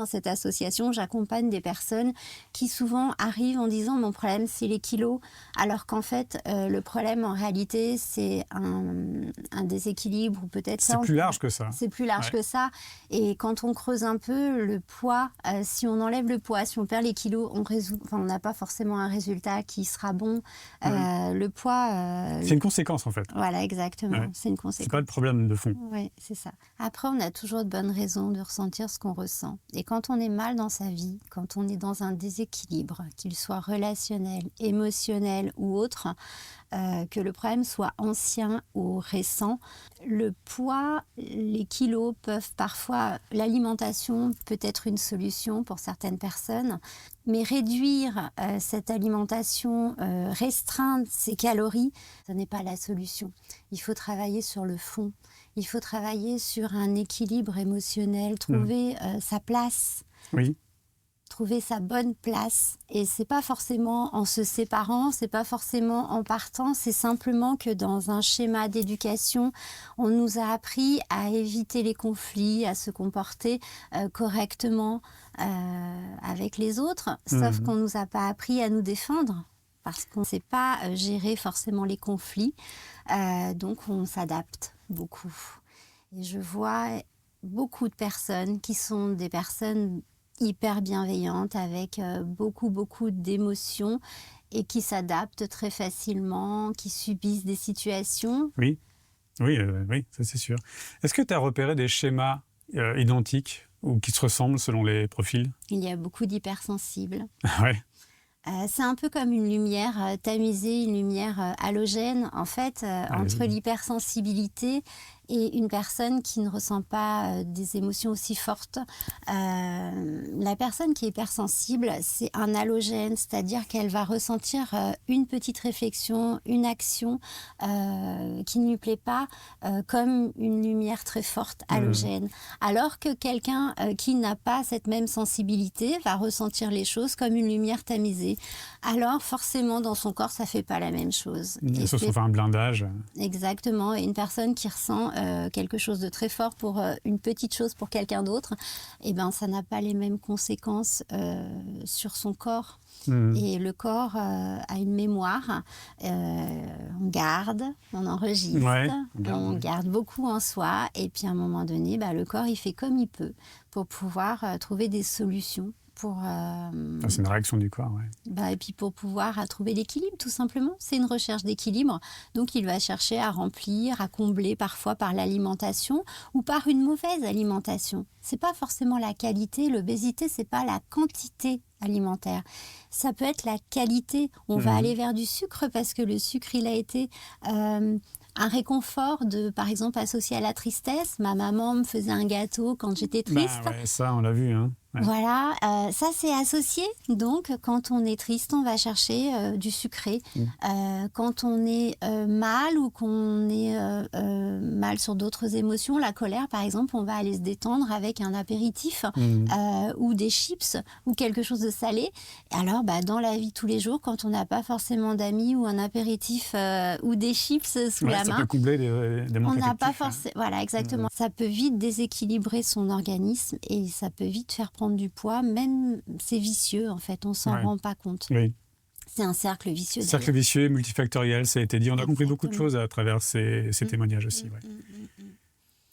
dans cette association, j'accompagne des personnes qui souvent arrivent en disant mon problème c'est les kilos, alors qu'en fait le problème en réalité c'est un déséquilibre ou peut-être c'est plus large que ça. C'est plus large que ça. Et quand on creuse un peu le poids, si on enlève le poids, si on perd les kilos, on n'a pas forcément un résultat qui sera bon. Le poids... c'est une conséquence en fait. Voilà, exactement. Ouais. C'est une conséquence. C'est pas le problème de fond. Oui, c'est ça. Après, on a toujours de bonnes raisons de ressentir ce qu'on ressent. Et quand on est mal dans sa vie, quand on est dans un déséquilibre, qu'il soit relationnel, émotionnel ou autre, que le problème soit ancien ou récent, le poids, les kilos peuvent parfois... L'alimentation peut être une solution pour certaines personnes, mais réduire cette alimentation, restreindre ses calories, ce n'est pas la solution. Il faut travailler sur le fond. Il faut travailler sur un équilibre émotionnel, trouver sa place. Oui. Trouver sa bonne place. Et c'est pas forcément en se séparant, c'est pas forcément en partant, c'est simplement que dans un schéma d'éducation, on nous a appris à éviter les conflits, à se comporter correctement avec les autres, sauf qu'on nous a pas appris à nous défendre, parce qu'on ne sait pas gérer forcément les conflits, donc on s'adapte beaucoup. Et je vois beaucoup de personnes qui sont des personnes hyper bienveillantes, avec beaucoup d'émotions et qui s'adaptent très facilement, qui subissent des situations. Oui, ça c'est sûr. Est-ce que tu as repéré des schémas identiques ou qui se ressemblent selon les profils? Il y a beaucoup d'hypersensibles. Ouais. C'est un peu comme une lumière tamisée, une lumière halogène. En fait, entre l'hypersensibilité et une personne qui ne ressent pas des émotions aussi fortes, la personne qui est hypersensible, c'est un halogène, c'est-à-dire qu'elle va ressentir une petite réflexion, une action qui ne lui plaît pas, comme une lumière très forte halogène. Alors que quelqu'un qui n'a pas cette même sensibilité va ressentir les choses comme une lumière tamisée. Alors forcément, dans son corps, ça ne fait pas la même chose. Ça se fait un blindage. Exactement. Et une personne qui ressent quelque chose de très fort pour une petite chose pour quelqu'un d'autre, eh ben, ça n'a pas les mêmes conséquences sur son corps. Et le corps a une mémoire, on garde, on enregistre, on garde beaucoup en soi, et puis à un moment donné, le corps il fait comme il peut pour pouvoir trouver des solutions. C'est une réaction du corps, et puis pour pouvoir trouver l'équilibre, tout simplement. C'est une recherche d'équilibre. Donc il va chercher à remplir, à combler parfois par l'alimentation ou par une mauvaise alimentation. C'est pas forcément la qualité. L'obésité, c'est pas la quantité alimentaire. Ça peut être la qualité. On va aller vers du sucre parce que le sucre, il a été un réconfort, par exemple, associé à la tristesse. Ma maman me faisait un gâteau quand j'étais triste. Ça, on l'a vu. Voilà, ça c'est associé. Donc, quand on est triste, on va chercher du sucré. Quand on est mal ou qu'on est mal sur d'autres émotions, la colère par exemple, on va aller se détendre avec un apéritif ou des chips ou quelque chose de salé. Alors, dans la vie de tous les jours, quand on n'a pas forcément d'amis ou un apéritif ou des chips sous la main, ça peut combler des manques on n'a pas affectifs. forcément. Voilà, exactement. Ça peut vite déséquilibrer son organisme et ça peut vite faire prendre du poids, même c'est vicieux en fait, on s'en rend pas compte. Oui. C'est un cercle vicieux. Cercle vicieux, multifactoriel, ça a été dit. On a compris beaucoup de choses à travers ces témoignages aussi.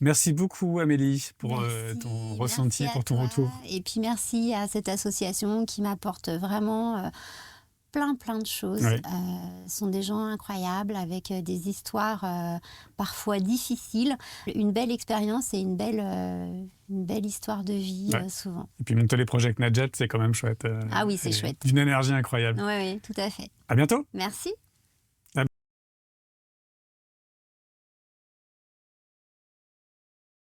Merci beaucoup Amélie pour ton ressenti, pour ton retour. Et puis merci à cette association qui m'apporte vraiment plein de choses. Ce sont des gens incroyables avec des histoires parfois difficiles. Une belle expérience et une belle histoire de vie souvent. Et puis monter les projets avec Nadjet, c'est quand même chouette. Ah oui, c'est chouette. D'une énergie incroyable. Oui, tout à fait. À bientôt. Merci.